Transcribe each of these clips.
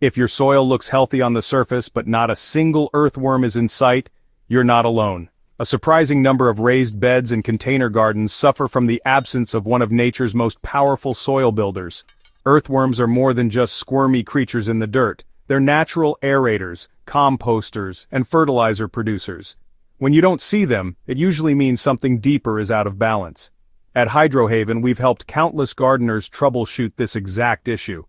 If your soil looks healthy on the surface but not a single earthworm is in sight, you're not alone. A surprising number of raised beds and container gardens suffer from the absence of one of nature's most powerful soil builders. Earthworms are more than just squirmy creatures in the dirt. They're natural aerators, composters, and fertilizer producers. When you don't see them, it usually means something deeper is out of balance. At Hydrohaven, we've helped countless gardeners troubleshoot this exact issue.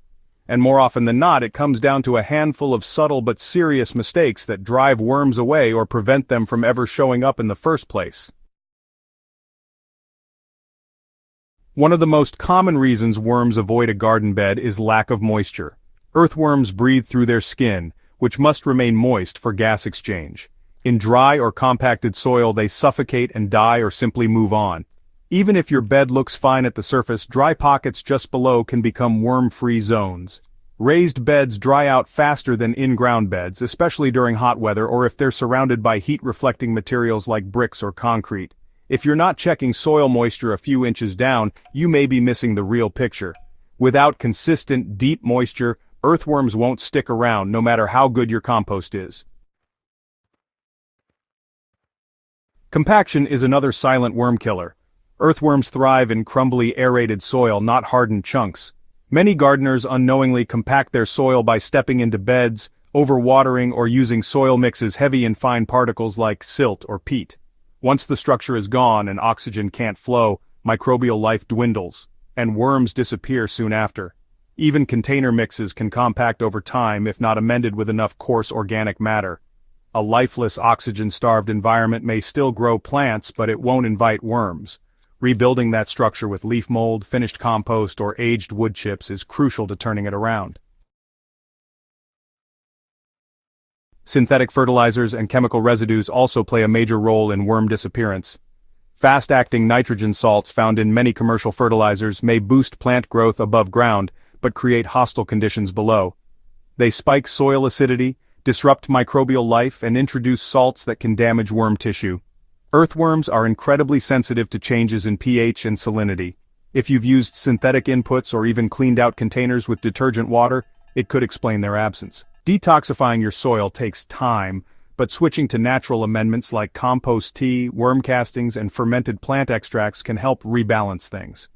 And more often than not, it comes down to a handful of subtle but serious mistakes that drive worms away or prevent them from ever showing up in the first place. One of the most common reasons worms avoid a garden bed is lack of moisture. Earthworms breathe through their skin, which must remain moist for gas exchange. In dry or compacted soil, they suffocate and die or simply move on. Even if your bed looks fine at the surface, dry pockets just below can become worm-free zones. Raised beds dry out faster than in-ground beds, especially during hot weather or if they're surrounded by heat-reflecting materials like bricks or concrete. If you're not checking soil moisture a few inches down, you may be missing the real picture. Without consistent, deep moisture, earthworms won't stick around no matter how good your compost is. Compaction is another silent worm killer. Earthworms thrive in crumbly, aerated soil, not hardened chunks. Many gardeners unknowingly compact their soil by stepping into beds, overwatering, or using soil mixes heavy in fine particles like silt or peat. Once the structure is gone and oxygen can't flow, microbial life dwindles, and worms disappear soon after. Even container mixes can compact over time if not amended with enough coarse organic matter. A lifeless, oxygen-starved environment may still grow plants, but it won't invite worms. Rebuilding that structure with leaf mold, finished compost, or aged wood chips is crucial to turning it around. Synthetic fertilizers and chemical residues also play a major role in worm disappearance. Fast-acting nitrogen salts found in many commercial fertilizers may boost plant growth above ground, but create hostile conditions below. They spike soil acidity, disrupt microbial life, and introduce salts that can damage worm tissue. Earthworms are incredibly sensitive to changes in pH and salinity. If you've used synthetic inputs or even cleaned out containers with detergent water, it could explain their absence. Detoxifying your soil takes time, but switching to natural amendments like compost tea, worm castings, and fermented plant extracts can help rebalance things.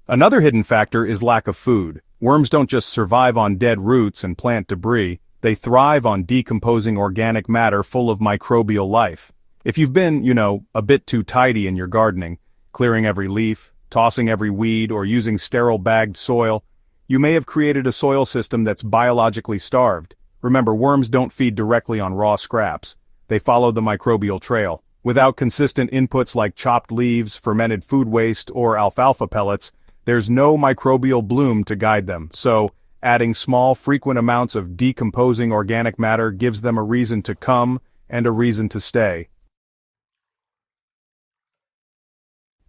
Another hidden factor is lack of food. Worms don't just survive on dead roots and plant debris. They thrive on decomposing organic matter full of microbial life. If you've been, a bit too tidy in your gardening, clearing every leaf, tossing every weed, or using sterile bagged soil, you may have created a soil system that's biologically starved. Remember, worms don't feed directly on raw scraps. They follow the microbial trail. Without consistent inputs like chopped leaves, fermented food waste, or alfalfa pellets, there's no microbial bloom to guide them. So, adding small, frequent amounts of decomposing organic matter gives them a reason to come and a reason to stay.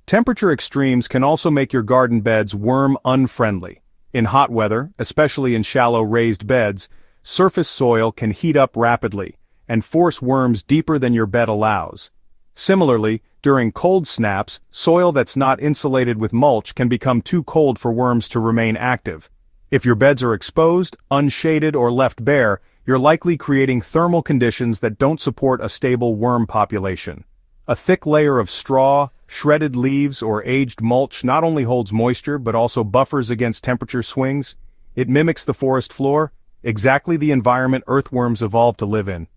Temperature extremes can also make your garden beds worm-unfriendly. In hot weather, especially in shallow raised beds, surface soil can heat up rapidly and force worms deeper than your bed allows. Similarly, during cold snaps, soil that's not insulated with mulch can become too cold for worms to remain active. If your beds are exposed, unshaded, or left bare, you're likely creating thermal conditions that don't support a stable worm population. A thick layer of straw, shredded leaves, or aged mulch not only holds moisture but also buffers against temperature swings. It mimics the forest floor, exactly the environment earthworms evolved to live in.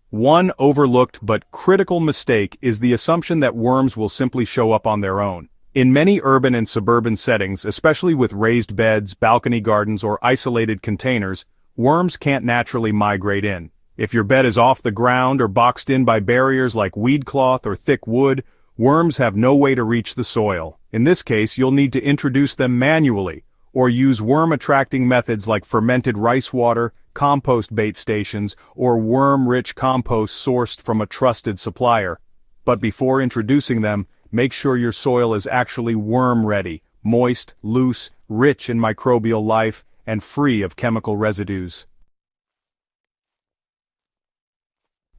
One overlooked but critical mistake is the assumption that worms will simply show up on their own. In many urban and suburban settings, especially with raised beds, balcony gardens, or isolated containers, worms can't naturally migrate in. If your bed is off the ground or boxed in by barriers like weed cloth or thick wood, worms have no way to reach the soil. In this case, you'll need to introduce them manually, or use worm-attracting methods like fermented rice water, compost bait stations, or worm-rich compost sourced from a trusted supplier. But before introducing them, make sure your soil is actually worm-ready, moist, loose, rich in microbial life, and free of chemical residues.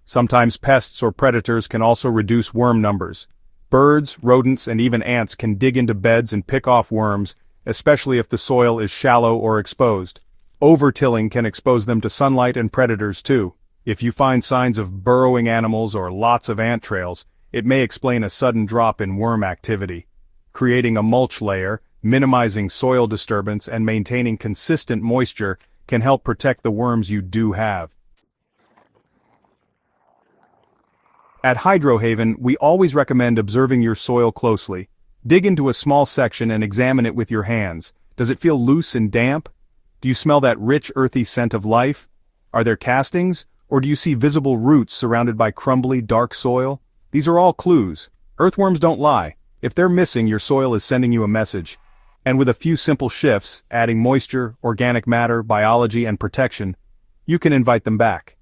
Sometimes pests or predators can also reduce worm numbers. Birds, rodents, and even ants can dig into beds and pick off worms, especially if the soil is shallow or exposed. Over-tilling can expose them to sunlight and predators too. If you find signs of burrowing animals or lots of ant trails, it may explain a sudden drop in worm activity. Creating a mulch layer, minimizing soil disturbance, and maintaining consistent moisture can help protect the worms you do have. At Hydrohaven, we always recommend observing your soil closely. Dig into a small section and examine it with your hands. Does it feel loose and damp? Do you smell that rich, earthy scent of life? Are there castings? Or do you see visible roots surrounded by crumbly, dark soil? These are all clues. Earthworms don't lie. If they're missing, your soil is sending you a message. And with a few simple shifts, adding moisture, organic matter, biology, and protection, you can invite them back.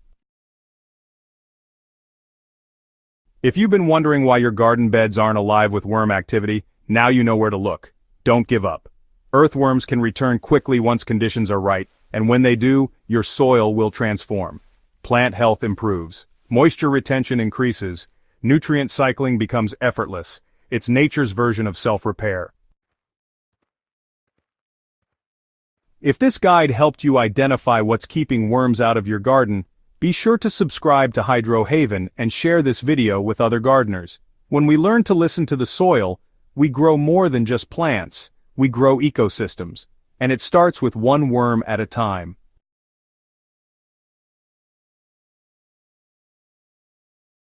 If you've been wondering why your garden beds aren't alive with worm activity, now you know where to look. Don't give up. Earthworms can return quickly once conditions are right, and when they do, your soil will transform. Plant health improves. Moisture retention increases. Nutrient cycling becomes effortless. It's nature's version of self-repair. If this guide helped you identify what's keeping worms out of your garden, be sure to subscribe to Hydrohaven and share this video with other gardeners. When we learn to listen to the soil, we grow more than just plants, we grow ecosystems. And it starts with one worm at a time.